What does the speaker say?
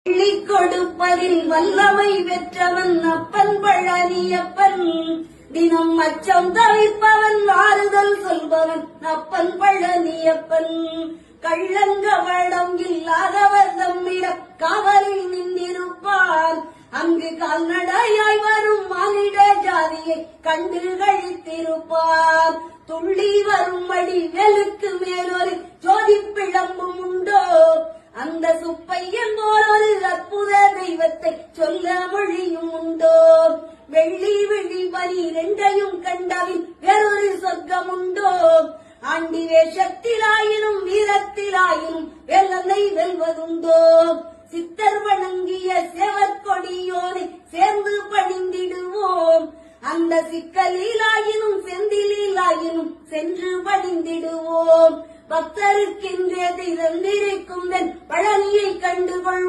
அள்ளி கொடுப்பதில் வல்லமை பெற்றவன் அப்பன் பழனியப்பன். தினம் அச்சம் தவிர்ப்பவன் ஆறுதல் சொல்பவன் அப்பன் பழனியப்பன். கள்ளங்கவடம் இல்லாதவர் தம்மிடம் காவலில் நின்றிருப்பார். அங்கு கால்நடையாய் வரும் மானிட ஜாதியை கண்டு கழித்திருப்பார். துள்ளி வரும்படி மேலுக்கு மேலொரு ஜோதி பிழம்பும் உண்டோ? அந்த சுப்பையன் போல் ஒரு அற்புத தெய்வத்தை சொல்ல மொழியும் உண்டோ? வெள்ளி விழி பனி இரண்டையும் கண்டவின் வேறொரு சொர்க்கம் உண்டோ? ஆண்டி வேஷத்திலாயினும் வீரத்திலாயினும் வேலனை வெல்வதுண்டோ? சித்தர் வணங்கிய சேவற்கொடியோனை சேர்ந்து பணிந்திடுவோம். அந்த சிக்கலிலாயினும் செந்திலாயினும் சென்று பணிந்திடுவோம். பக்தருக்கென்றே திறந்திருக்கும் பழனியை கண்டுகொள்வோம்.